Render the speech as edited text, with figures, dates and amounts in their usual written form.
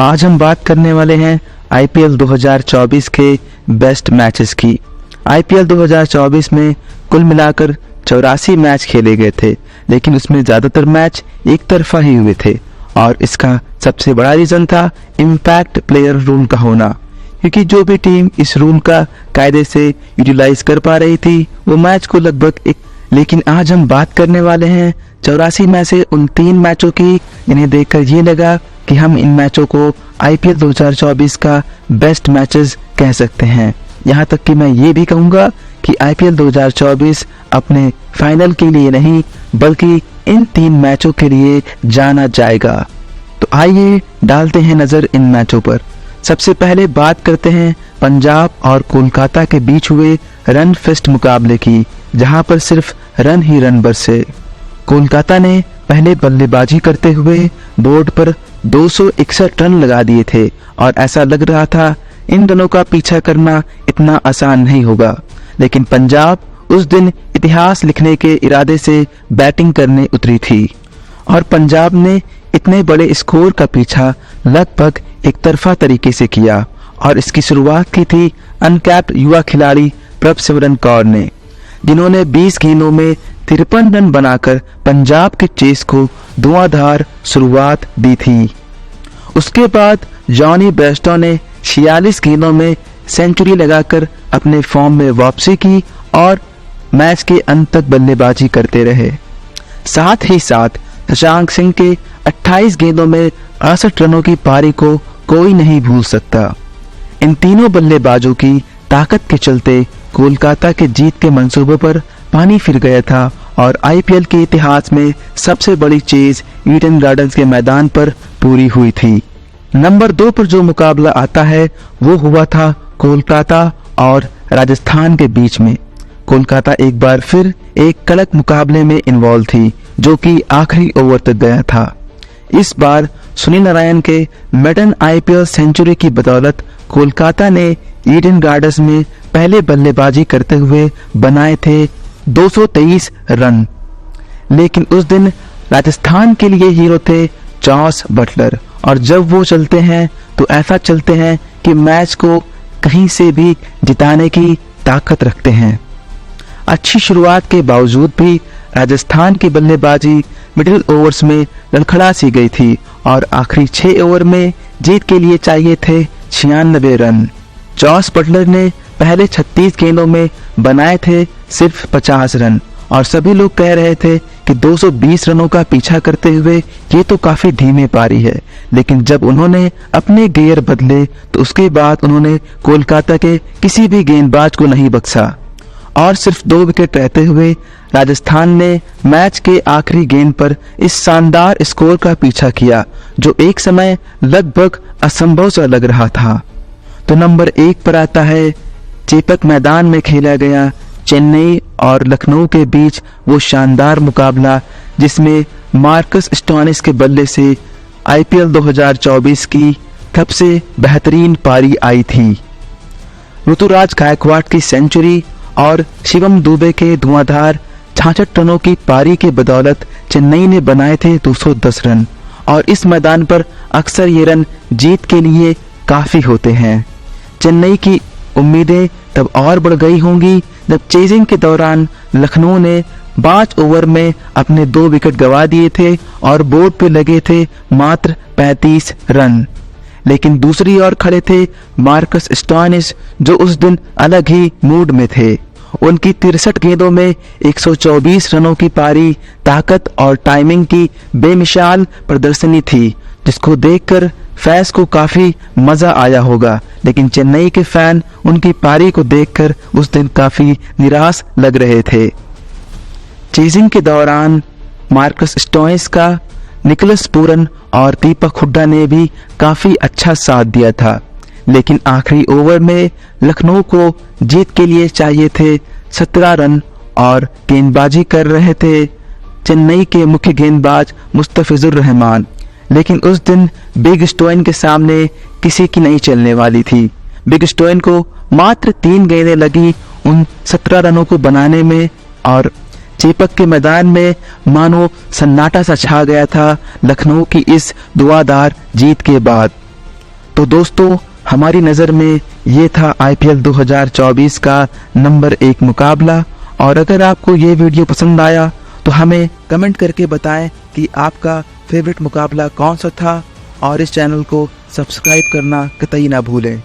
आज हम बात करने वाले हैं आईपीएल 2024 के बेस्ट मैचेस की। आईपीएल 2024 में कुल मिलाकर 84 मैच खेले गए थे, लेकिन उसमें ज़्यादातर मैच एक तरफा ही हुए थे और इसका सबसे बड़ा रीज़न था इम्पैक्ट प्लेयर रूल का होना, क्योंकि जो भी टीम इस रूल का कायदे से यूटिलाइज कर पा रही थी वो मैच को लगभग लेकिन आज हम बात करने वाले हैं 84 में से उन 3 मैचों की जिन्हें देखकर ये लगा कि हम इन मैचों को आईपीएल 2024 का बेस्ट मैचेस कह सकते हैं। यहाँ तक कि मैं ये भी कहूँगा कि आईपीएल 2024 अपने फाइनल के लिए नहीं बल्कि इन 3 मैचों के लिए जाना जाएगा। तो आइए डालते हैं नज़र इन मैचों पर। सबसे पहले बात करते हैं पंजाब और कोलकाता के बीच हुए रन फेस्ट मुकाबले की, जहां पर सिर्फ रन ही रन बरसे। कोलकाता ने पहले बल्लेबाजी करते हुए बोर्ड पर 261 रन लगा दिए थे और ऐसा लग रहा था इन रनों का पीछा करना इतना आसान नहीं होगा, लेकिन पंजाब उस दिन इतिहास लिखने के इरादे से बैटिंग करने उतरी थी और पंजाब ने इतने बड़े स्कोर का पीछा लगभग एक तरफा तरीके से किया और इसकी शुरुआत की थी अनकैप्ड युवा खिलाड़ी प्रभसिमरन कौर ने, जिन्होंने 20 गेंदों में 53 रन बनाकर पंजाब के चेस को धुआंधार शुरुआत दी थी। उसके बाद जॉनी बेस्टो ने 46 गेंदों में सेंचुरी लगाकर अपने फॉर्म में वापसी की और मैच के अंत तक बल्लेबाजी करते रहे। साथ ही साथ शशांक सिंह के 28 गेंदों में 68 रनों की पारी को कोई नहीं भूल सकता। इन तीनों बल्लेबाजों की ताकत के चलते कोलकाता के जीत के मंसूबों पर पानी फिर गया था और आईपीएल के इतिहास में सबसे बड़ी चेज ईडन गार्डन्स के मैदान पर पूरी हुई थी। नंबर 2 पर जो मुकाबला आता है वो हुआ था कोलकाता और राजस्थान के बीच में। कोलकाता एक बार फिर एक कड़क मुकाबले में इन्वॉल्व थी, जो कि आखिरी ओवर तक गया था। इस बार सुनील नारायण के मेडन आईपीएल सेंचुरी की बदौलत कोलकाता ने ईडन गार्डन्स में पहले बल्लेबाजी करते हुए बनाए थे 223 रन, लेकिन उस दिन राजस्थान के लिए हीरो थे जॉस बटलर और जब वो चलते हैं तो ऐसा चलते हैं कि मैच को कहीं से भी जिताने की ताकत रखते हैं। अच्छी शुरुआत के बावजूद भी राजस्थान की बल्लेबाजी मिडिल ओवर्स में लड़खड़ा सी गई थी और आखिरी 6 ओवर में जीत के लिए चाहिए थे 96 रन। जॉस बटलर ने पहले 36 गेंदों में बनाए थे सिर्फ 50 रन और सभी लोग कह रहे थे कि 220 रनों का पीछा करते हुए ये तो काफी धीमे पारी है, लेकिन जब उन्होंने अपने गियर बदले तो उसके बाद उन्होंने कोलकाता के किसी भी गेंदबाज को नहीं बख्शा और सिर्फ 2 विकेट रहते हुए राजस्थान ने मैच के आखिरी गेंद पर इस शानदार स्कोर का पीछा किया, जो एक समय लगभग असंभव सा लग रहा था। तो नंबर 1 पर आता है चेपक मैदान में खेला गया चेन्नई और लखनऊ के बीच वो शानदार मुकाबला, जिसमें मार्कस स्टोइनिस के बल्ले से आईपीएल 2024 की सबसे बेहतरीन पारी आई थी। ऋतुराज गायकवाड़ की सेंचुरी और शिवम दुबे के धुआंधार 66 रनों की पारी के बदौलत चेन्नई ने बनाए थे 210 रन और इस मैदान पर अक्सर ये रन जीत के लिए काफ़ी होते हैं। चेन्नई की उम्मीदें तब और बढ़ गई होंगी जब चेजिंग के दौरान लखनऊ ने 5 ओवर में अपने 2 विकेट गंवा दिए थे और बोर्ड पे लगे थे मात्र 35 रन, लेकिन दूसरी ओर खड़े थे मार्कस स्टोइनिस, जो उस दिन अलग ही मूड में थे। उनकी 63 गेंदों में 124 रनों की पारी ताकत और टाइमिंग की बेमिसाल प्रदर्शनी थी, जिसको देखकर फैंस को काफी मजा आया होगा, लेकिन चेन्नई के फैन उनकी पारी को देखकर उस दिन काफी निराश लग रहे थे। चेजिंग के दौरान मार्कस स्टोइनिस का निकोलस पूरन और दीपक हुड्डा ने भी काफी अच्छा साथ दिया था, लेकिन आखिरी ओवर में लखनऊ को जीत के लिए चाहिए थे 17 रन और गेंदबाजी कर रहे थे चेन्नई के मुख्य गेंदबाज मुस्तफिजुर रहमान, लेकिन उस दिन बिग स्टोइन के सामने किसी की नहीं चलने वाली थी। बिग स्टोइन को मात्र 3 गेंदें लगी उन 17 रनों को बनाने में और चेपक के मैदान में मानो सन्नाटा सा छा गया था लखनऊ की इस धुआंधार जीत के बाद। तो दोस्तों, हमारी नज़र में ये था IPL 2024 का नंबर 1 मुकाबला। और अगर आपको ये वीडियो पसंद आया तो हमें कमेंट करके बताएं कि आपका फेवरेट मुकाबला कौन सा था, और इस चैनल को सब्सक्राइब करना कतई ना भूलें।